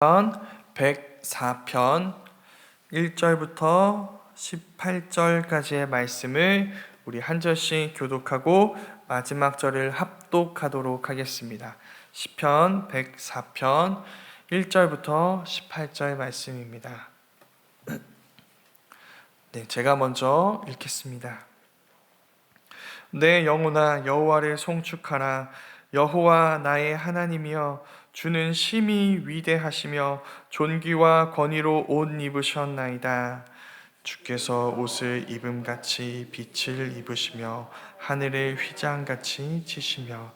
104편 1절부터 18절까지의 말씀을 우리 한 절씩 교독하고 마지막 절을 합독하도록 하겠습니다. 시편 104편 1절부터 18절 말씀입니다. 제가 먼저 읽겠습니다. 내 영혼아 여호와를 송축하라. 여호와 나의 하나님이여, 주는 심히 위대하시며 존귀와 권위로 옷 입으셨나이다. 주께서 옷을 입음같이 빛을 입으시며 하늘을 휘장같이 치시며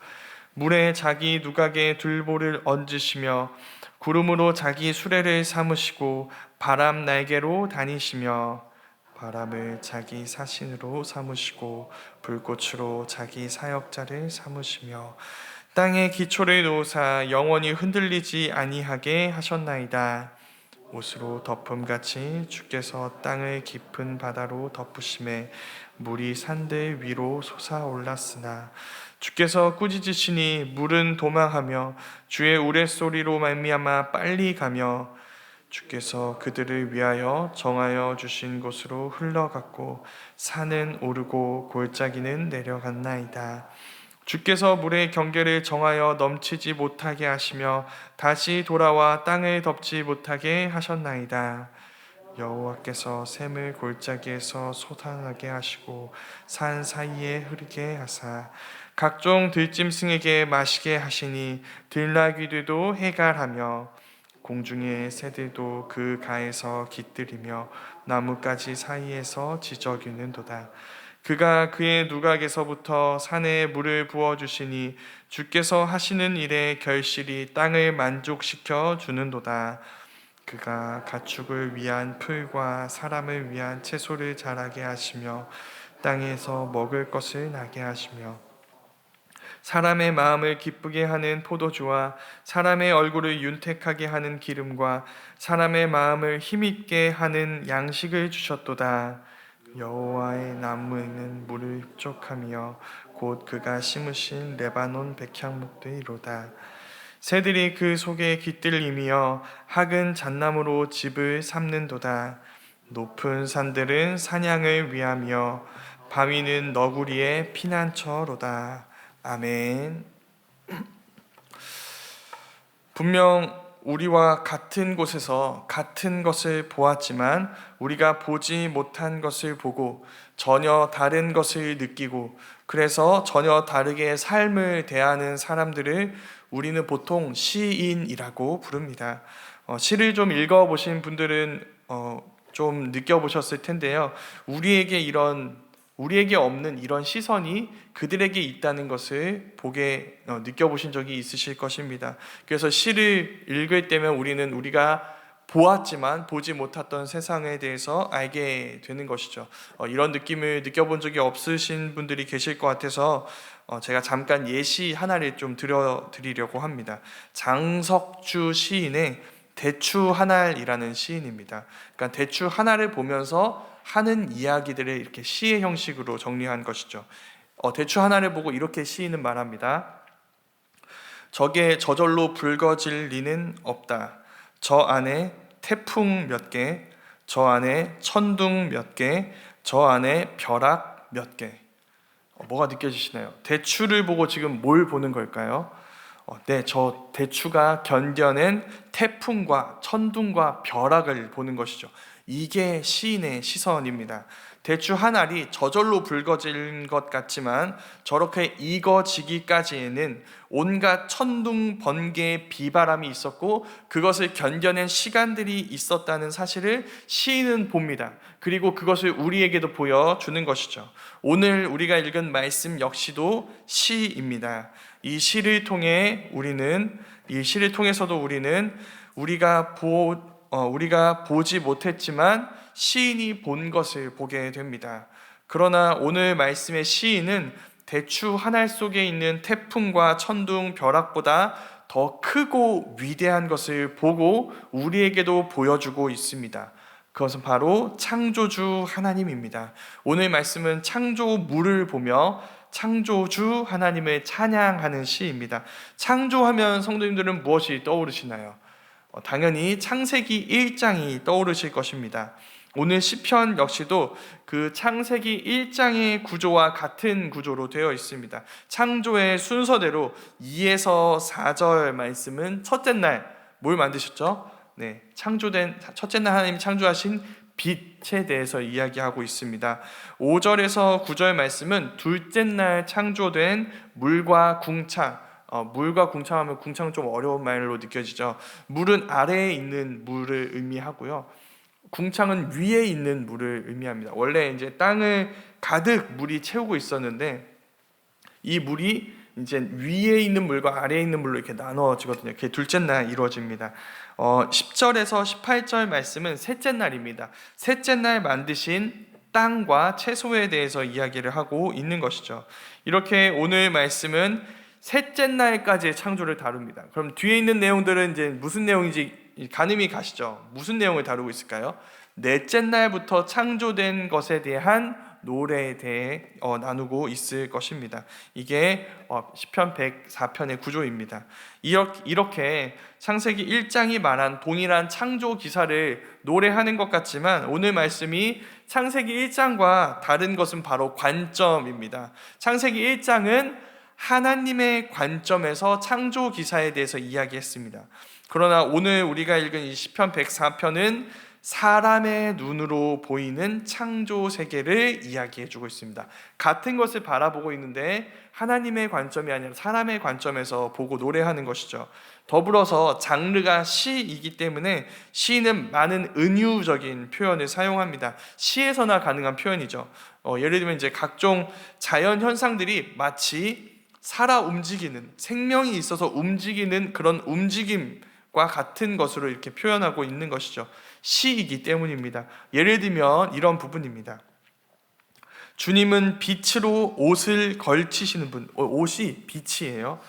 물에 자기 누각에 들보를 얹으시며 구름으로 자기 수레를 삼으시고 바람 날개로 다니시며 바람을 자기 사신으로 삼으시고 불꽃으로 자기 사역자를 삼으시며 땅에 기초를 놓으사 영원히 흔들리지 아니하게 하셨나이다. 옷으로 덮음같이 주께서 땅을 깊은 바다로 덮으심에 물이 산들 위로 솟아올랐으나 주께서 꾸짖으시니 물은 도망하며 주의 우레소리로 말미암아 빨리 가며 주께서 그들을 위하여 정하여 주신 곳으로 흘러갔고 산은 오르고 골짜기는 내려갔나이다. 주께서 물의 경계를 정하여 넘치지 못하게 하시며 다시 돌아와 땅을 덮지 못하게 하셨나이다. 여호와께서 샘을 골짜기에서 솟아나게 하시고 산 사이에 흐르게 하사 각종 들짐승에게 마시게 하시니 들나귀들도 해갈하며 공중의 새들도 그 가에서 깃들이며 나뭇가지 사이에서 지저귀는도다. 그가 그의 누각에서부터 산에 물을 부어주시니 주께서 하시는 일에 결실이 땅을 만족시켜 주는도다. 그가 가축을 위한 풀과 사람을 위한 채소를 자라게 하시며 땅에서 먹을 것을 나게 하시며 사람의 마음을 기쁘게 하는 포도주와 사람의 얼굴을 윤택하게 하는 기름과 사람의 마음을 힘있게 하는 양식을 주셨도다. 여호와의 나무에는 물을 흡족하며 곧 그가 심으신 레바논 백향목들이로다. 새들이 그 속에 깃들이며 학은 잣나무로 집을 삼는도다. 높은 산들은 사냥을 위하며 바위는 너구리의 피난처로다. 아멘. 분명 우리와 같은 곳에서 같은 것을 보았지만 우리가 보지 못한 것을 보고 전혀 다른 것을 느끼고 그래서 전혀 다르게 삶을 대하는 사람들을 우리는 보통 시인이라고 부릅니다. 시를 좀 읽어보신 분들은 좀 느껴보셨을 텐데요. 우리에게 없는 이런 시선이 그들에게 있다는 것을 느껴보신 적이 있으실 것입니다. 그래서 시를 읽을 때면 우리가 보았지만 보지 못했던 세상에 대해서 알게 되는 것이죠. 이런 느낌을 느껴본 적이 없으신 분들이 계실 것 같아서 제가 잠깐 예시 하나를 좀 들려드리려고 합니다. 장석주 시인의 대추 하나이라는 시인입니다. 그러니까 대추 하나를 보면서 하는 이야기들을 이렇게 시의 형식으로 정리한 것이죠. 대추 하나를 보고 이렇게 시인은 말합니다. 저게 저절로 붉어질 리는 없다. 저 안에 태풍 몇 개, 저 안에 천둥 몇 개, 저 안에 벼락 몇 개. 뭐가 느껴지시나요? 대추를 보고 지금 뭘 보는 걸까요? 저 대추가 견뎌낸 태풍과 천둥과 벼락을 보는 것이죠. 이게 시인의 시선입니다. 대추 한 알이 저절로 붉어진 것 같지만 저렇게 익어지기까지에는 온갖 천둥, 번개, 비바람이 있었고 그것을 견뎌낸 시간들이 있었다는 사실을 시인은 봅니다. 그리고 그것을 우리에게도 보여주는 것이죠. 오늘 우리가 읽은 말씀 역시도 시입니다. 이 시를 통해서도 우리는 우리가 보지 못했지만 시인이 본 것을 보게 됩니다. 그러나 오늘 말씀의 시인은 대추 한 알 속에 있는 태풍과 천둥, 벼락보다 더 크고 위대한 것을 보고 우리에게도 보여주고 있습니다. 그것은 바로 창조주 하나님입니다. 오늘 말씀은 창조물을 보며 창조주 하나님을 찬양하는 시입니다. 창조하면 성도님들은 무엇이 떠오르시나요? 당연히 창세기 1장이 떠오르실 것입니다. 오늘 시편 역시도 그 창세기 1장의 구조와 같은 구조로 되어 있습니다. 창조의 순서대로 2에서 4절 말씀은 첫째 날 뭘 만드셨죠? 네, 창조된 첫째 날 하나님이 창조하신 빛에 대해서 이야기하고 있습니다. 5절에서 9절 말씀은 둘째 날 창조된 물과 궁창. 물과 궁창하면 궁창은 좀 어려운 말로 느껴지죠. 물은 아래에 있는 물을 의미하고요. 궁창은 위에 있는 물을 의미합니다. 원래 이제 땅을 가득 물이 채우고 있었는데 이 물이 이제 위에 있는 물과 아래에 있는 물로 이렇게 나눠지거든요. 그게 둘째 날 이루어집니다. 10절에서 18절 말씀은 셋째 날입니다. 셋째 날 만드신 땅과 채소에 대해서 이야기를 하고 있는 것이죠. 이렇게 오늘 말씀은 셋째 날까지의 창조를 다룹니다. 그럼 뒤에 있는 내용들은 이제 무슨 내용인지 가늠이 가시죠? 무슨 내용을 다루고 있을까요? 넷째 날부터 창조된 것에 대한 노래에 대해 나누고 있을 것입니다. 이게 시편 104편의 구조입니다. 이렇게 창세기 1장이 말한 동일한 창조 기사를 노래하는 것 같지만 오늘 말씀이 창세기 1장과 다른 것은 바로 관점입니다. 창세기 1장은 하나님의 관점에서 창조 기사에 대해서 이야기했습니다. 그러나 오늘 우리가 읽은 이 시편 104편은 사람의 눈으로 보이는 창조 세계를 이야기해주고 있습니다. 같은 것을 바라보고 있는데 하나님의 관점이 아니라 사람의 관점에서 보고 노래하는 것이죠. 더불어서 장르가 시이기 때문에 시는 많은 은유적인 표현을 사용합니다. 시에서나 가능한 표현이죠. 예를 들면 이제 각종 자연 현상들이 마치 살아 움직이는, 생명이 있어서 움직이는 그런 움직임과 같은 것으로 이렇게 표현하고 있는 것이죠. 시이기 때문입니다. 예를 들면 이런 부분입니다. 주님은 빛으로 옷을 걸치시는 분, 옷이 빛이에요.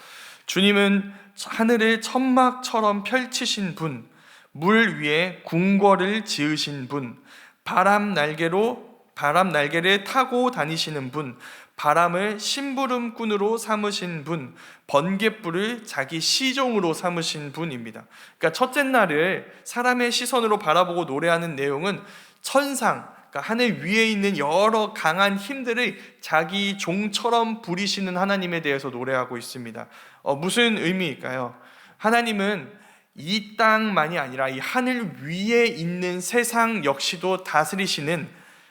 주님은 하늘을 천막처럼 펼치신 분, 물 위에 궁궐을 지으신 분, 바람 날개를 타고 다니시는 분, 바람을 심부름꾼으로 삼으신 분, 번갯불을 자기 시종으로 삼으신 분입니다. 그러니까 첫째 날을 사람의 시선으로 바라보고 노래하는 내용은 천상, 그러니까 하늘 위에 있는 여러 강한 힘들을 자기 종처럼 부리시는 하나님에 대해서 노래하고 있습니다. 무슨 의미일까요? 하나님은 이 땅만이 아니라 이 하늘 위에 있는 세상 역시도 다스리시는,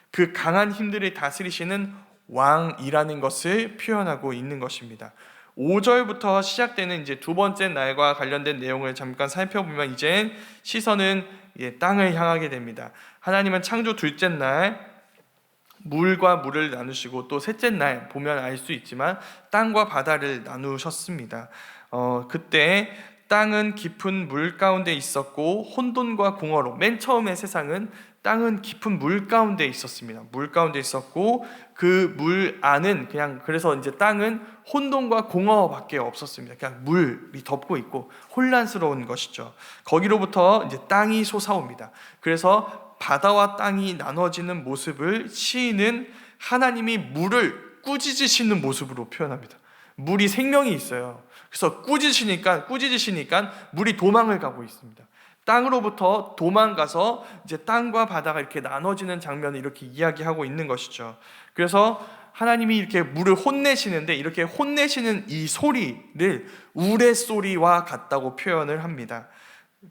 그 강한 힘들을 다스리시는 왕이라는 것을 표현하고 있는 것입니다. 5절부터 시작되는 이제 두 번째 날과 관련된 내용을 잠깐 살펴보면 이제 시선은 땅을 향하게 됩니다. 하나님은 창조 둘째 날 물과 물을 나누시고 또 셋째 날 보면 알 수 있지만 땅과 바다를 나누셨습니다. 그때 땅은 깊은 물 가운데 있었고 혼돈과 공허로, 맨 처음에 세상은 땅은 깊은 물 가운데 있었습니다. 물 가운데 있었고 그 물 안은 그래서 이제 땅은 혼돈과 공허밖에 없었습니다. 그냥 물이 덮고 있고 혼란스러운 것이죠. 거기로부터 이제 땅이 솟아옵니다. 그래서 바다와 땅이 나눠지는 모습을 시인은 하나님이 물을 꾸짖으시는 모습으로 표현합니다. 물이 생명이 있어요. 그래서 꾸짖으시니까 물이 도망을 가고 있습니다. 땅으로부터 도망가서 이제 땅과 바다가 이렇게 나눠지는 장면을 이렇게 이야기하고 있는 것이죠. 그래서 하나님이 이렇게 물을 혼내시는데 이렇게 혼내시는 이 소리를 우레소리와 같다고 표현을 합니다.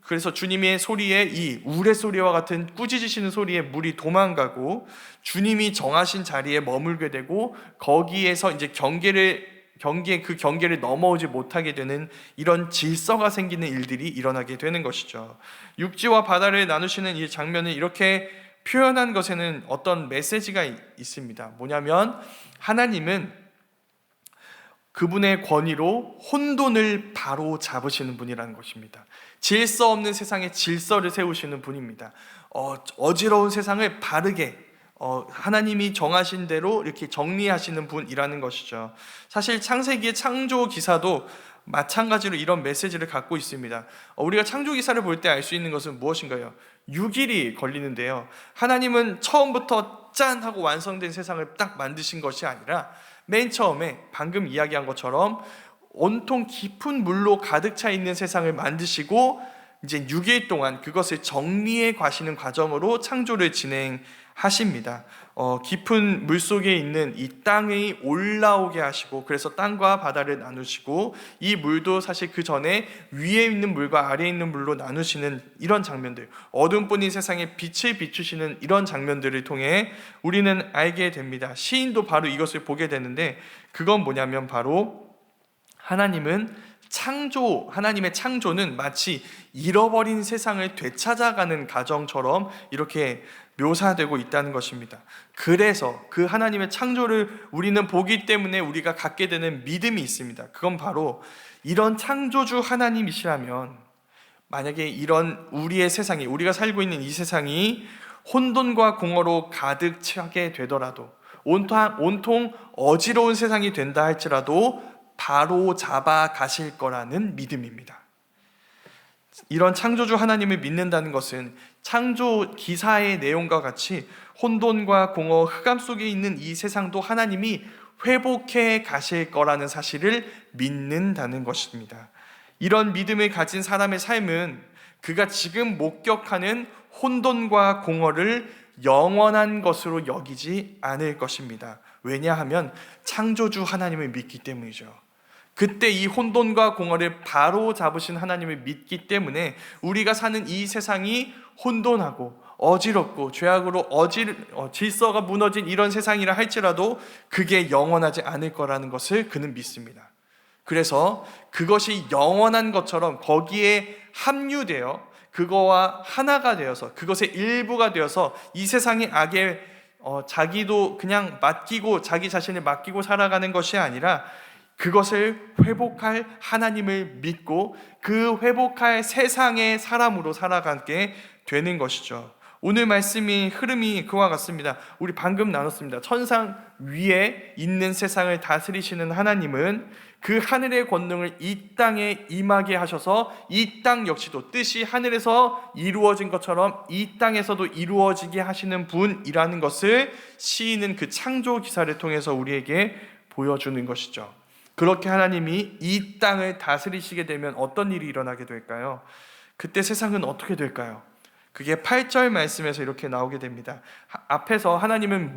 그래서 주님의 소리에 이 우레소리와 같은 꾸짖으시는 소리에 물이 도망가고 주님이 정하신 자리에 머물게 되고 거기에서 이제 그 경계를 넘어오지 못하게 되는 이런 질서가 생기는 일들이 일어나게 되는 것이죠. 육지와 바다를 나누시는 이 장면을 이렇게 표현한 것에는 어떤 메시지가 있습니다. 뭐냐면 하나님은 그분의 권위로 혼돈을 바로 잡으시는 분이라는 것입니다. 질서 없는 세상에 질서를 세우시는 분입니다. 어지러운 세상을 바르게 하나님이 정하신 대로 이렇게 정리하시는 분이라는 것이죠. 사실 창세기의 창조 기사도 마찬가지로 이런 메시지를 갖고 있습니다. 우리가 창조 기사를 볼 때 알 수 있는 것은 무엇인가요? 6일이 걸리는데요. 하나님은 처음부터 짠 하고 완성된 세상을 딱 만드신 것이 아니라 맨 처음에 방금 이야기한 것처럼 온통 깊은 물로 가득 차 있는 세상을 만드시고 이제 6일 동안 그것을 정리해 가시는 과정으로 창조를 진행하십니다. 깊은 물 속에 있는 이 땅이 올라오게 하시고, 그래서 땅과 바다를 나누시고, 이 물도 사실 그 전에 위에 있는 물과 아래에 있는 물로 나누시는 이런 장면들, 어둠뿐인 세상에 빛을 비추시는 이런 장면들을 통해 우리는 알게 됩니다. 시인도 바로 이것을 보게 되는데, 그건 뭐냐면 바로 하나님의 창조는 마치 잃어버린 세상을 되찾아가는 과정처럼 이렇게 묘사되고 있다는 것입니다. 그래서 그 하나님의 창조를 우리는 보기 때문에 우리가 갖게 되는 믿음이 있습니다. 그건 바로 이런 창조주 하나님이시라면, 만약에 이런 우리의 세상이, 우리가 살고 있는 이 세상이 혼돈과 공허로 가득 차게 되더라도, 온통 어지러운 세상이 된다 할지라도 바로 잡아 가실 거라는 믿음입니다. 이런 창조주 하나님을 믿는다는 것은 창조 기사의 내용과 같이 혼돈과 공허, 흑암 속에 있는 이 세상도 하나님이 회복해 가실 거라는 사실을 믿는다는 것입니다. 이런 믿음을 가진 사람의 삶은 그가 지금 목격하는 혼돈과 공허를 영원한 것으로 여기지 않을 것입니다. 왜냐하면 창조주 하나님을 믿기 때문이죠. 그때 이 혼돈과 공허를 바로 잡으신 하나님을 믿기 때문에 우리가 사는 이 세상이 혼돈하고 어지럽고 죄악으로 질서가 무너진 이런 세상이라 할지라도 그게 영원하지 않을 거라는 것을 그는 믿습니다. 그래서 그것이 영원한 것처럼 거기에 합류되어 그거와 하나가 되어서, 그것의 일부가 되어서 이 세상의 악에 자기도 그냥 맡기고, 자기 자신을 맡기고 살아가는 것이 아니라 그것을 회복할 하나님을 믿고 그 회복할 세상의 사람으로 살아가게 되는 것이죠. 오늘 말씀이 흐름이 그와 같습니다. 우리 방금 나눴습니다. 천상 위에 있는 세상을 다스리시는 하나님은 그 하늘의 권능을 이 땅에 임하게 하셔서 이 땅 역시도 뜻이 하늘에서 이루어진 것처럼 이 땅에서도 이루어지게 하시는 분이라는 것을 시인은 그 창조 기사를 통해서 우리에게 보여주는 것이죠. 그렇게 하나님이 이 땅을 다스리시게 되면 어떤 일이 일어나게 될까요? 그때 세상은 어떻게 될까요? 그게 8절 말씀에서 이렇게 나오게 됩니다. 앞에서 하나님은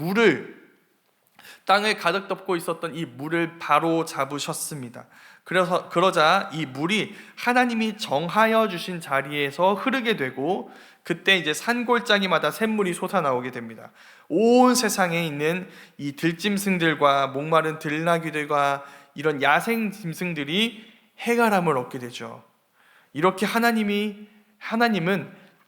땅을 가득 덮고 있었던 이 물을 바로 잡으셨습니다. 그러자 이 물이 하나님이 정하여 주신 자리에서 흐르게 되고, 그때 이제 산골짜기마다 샘물이 솟아나오게 됩니다. 온 세상에 있는 이 들짐승들과 목마른 들나귀들과 이런 야생 짐승들이 해가람을 얻게 되죠. 이렇게 하나님은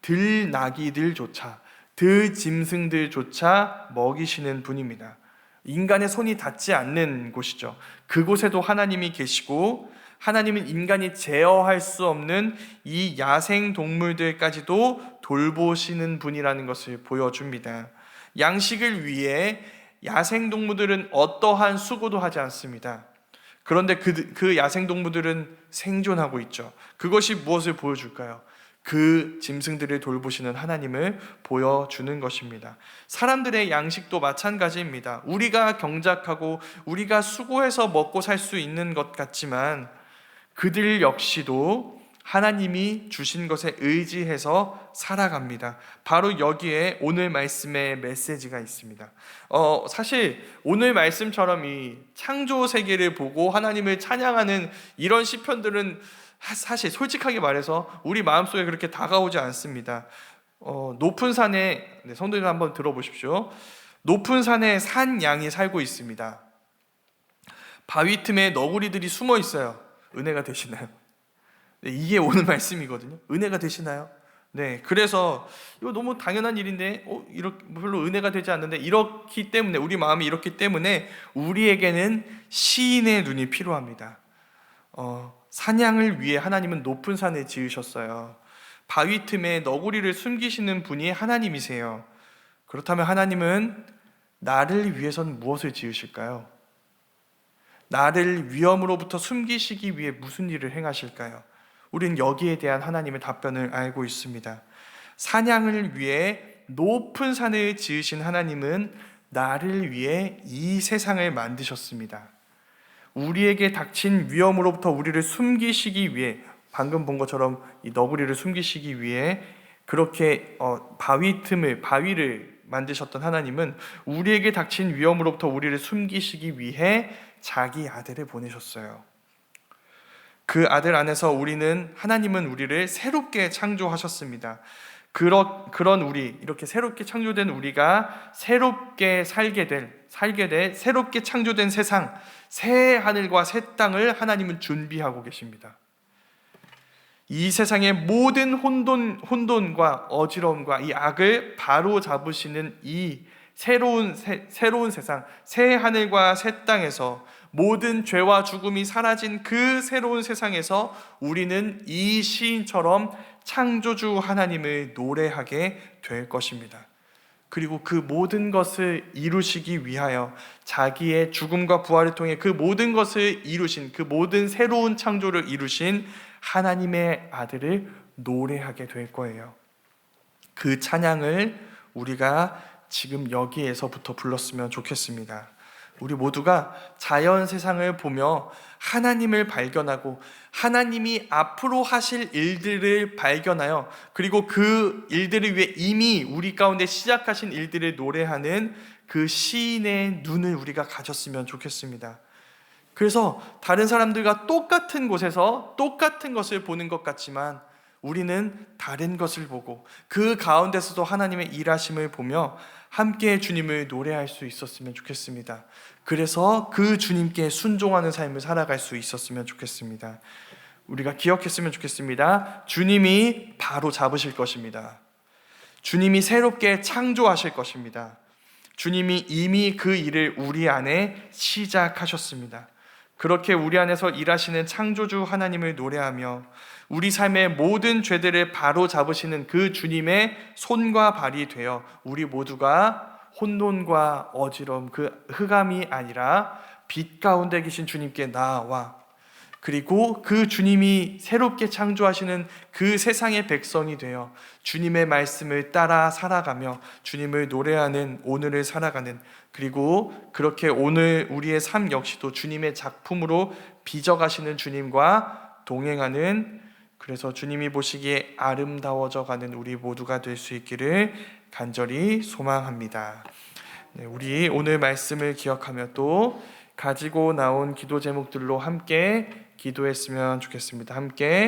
들나귀들조차, 들짐승들조차 먹이시는 분입니다. 인간의 손이 닿지 않는 곳이죠. 그곳에도 하나님이 계시고, 하나님은 인간이 제어할 수 없는 이 야생 동물들까지도 돌보시는 분이라는 것을 보여줍니다. 양식을 위해 야생 동물들은 어떠한 수고도 하지 않습니다. 그런데 그 야생동물들은 생존하고 있죠. 그것이 무엇을 보여줄까요? 그 짐승들을 돌보시는 하나님을 보여주는 것입니다. 사람들의 양식도 마찬가지입니다. 우리가 경작하고 우리가 수고해서 먹고 살 수 있는 것 같지만 그들 역시도 하나님이 주신 것에 의지해서 살아갑니다. 바로 여기에 오늘 말씀의 메시지가 있습니다. 사실 오늘 말씀처럼 이 창조 세계를 보고 하나님을 찬양하는 이런 시편들은 사실 솔직하게 말해서 우리 마음속에 그렇게 다가오지 않습니다. 높은 산에, 성도님 한번 들어보십시오. 높은 산에 산 양이 살고 있습니다. 바위 틈에 너구리들이 숨어 있어요. 은혜가 되시나요? 네, 이게 오늘 말씀이거든요. 은혜가 되시나요? 네, 그래서 이거 너무 당연한 일인데 이렇게 별로 은혜가 되지 않는데, 이렇기 때문에, 우리 마음이 이렇기 때문에 우리에게는 시인의 눈이 필요합니다. 사냥을 위해 하나님은 높은 산을 지으셨어요. 바위 틈에 너구리를 숨기시는 분이 하나님이세요. 그렇다면 하나님은 나를 위해서는 무엇을 지으실까요? 나를 위험으로부터 숨기시기 위해 무슨 일을 행하실까요? 우리는 여기에 대한 하나님의 답변을 알고 있습니다. 사냥을 위해 높은 산을 지으신 하나님은 나를 위해 이 세상을 만드셨습니다. 우리에게 닥친 위험으로부터 우리를 숨기시기 위해, 방금 본 것처럼 이 너구리를 숨기시기 위해 그렇게 바위를 만드셨던 하나님은 우리에게 닥친 위험으로부터 우리를 숨기시기 위해 자기 아들을 보내셨어요. 그 아들 안에서 하나님은 우리를 새롭게 창조하셨습니다. 그런 우리, 이렇게 새롭게 창조된 우리가 새롭게 살게 돼 새롭게 창조된 세상, 새 하늘과 새 땅을 하나님은 준비하고 계십니다. 이 세상의 모든 혼돈과 어지러움과 이 악을 바로 잡으시는 이 새로운 세상, 새 하늘과 새 땅에서 모든 죄와 죽음이 사라진 그 새로운 세상에서 우리는 이 시인처럼 창조주 하나님을 노래하게 될 것입니다. 그리고 그 모든 것을 이루시기 위하여 자기의 죽음과 부활을 통해 그 모든 것을 이루신, 그 모든 새로운 창조를 이루신 하나님의 아들을 노래하게 될 거예요. 그 찬양을 우리가 지금 여기에서부터 불렀으면 좋겠습니다. 우리 모두가 자연 세상을 보며 하나님을 발견하고 하나님이 앞으로 하실 일들을 발견하여 그리고 그 일들을 위해 이미 우리 가운데 시작하신 일들을 노래하는 그 시인의 눈을 우리가 가졌으면 좋겠습니다. 그래서 다른 사람들과 똑같은 곳에서 똑같은 것을 보는 것 같지만 우리는 다른 것을 보고 그 가운데서도 하나님의 일하심을 보며 함께 주님을 노래할 수 있었으면 좋겠습니다. 그래서 그 주님께 순종하는 삶을 살아갈 수 있었으면 좋겠습니다. 우리가 기억했으면 좋겠습니다. 주님이 바로 잡으실 것입니다. 주님이 새롭게 창조하실 것입니다. 주님이 이미 그 일을 우리 안에 시작하셨습니다. 그렇게 우리 안에서 일하시는 창조주 하나님을 노래하며 우리 삶의 모든 죄들을 바로 잡으시는 그 주님의 손과 발이 되어 우리 모두가 혼돈과 어지러움, 그 흑암이 아니라 빛 가운데 계신 주님께 나아와 그리고 그 주님이 새롭게 창조하시는 그 세상의 백성이 되어 주님의 말씀을 따라 살아가며 주님을 노래하는 오늘을 살아가는, 그리고 그렇게 오늘 우리의 삶 역시도 주님의 작품으로 빚어가시는 주님과 동행하는, 그래서 주님이 보시기에 아름다워져 가는 우리 모두가 될 수 있기를 간절히 소망합니다. 우리 오늘 말씀을 기억하며 또 가지고 나온 기도 제목들로 함께 기도했으면 좋겠습니다. 함께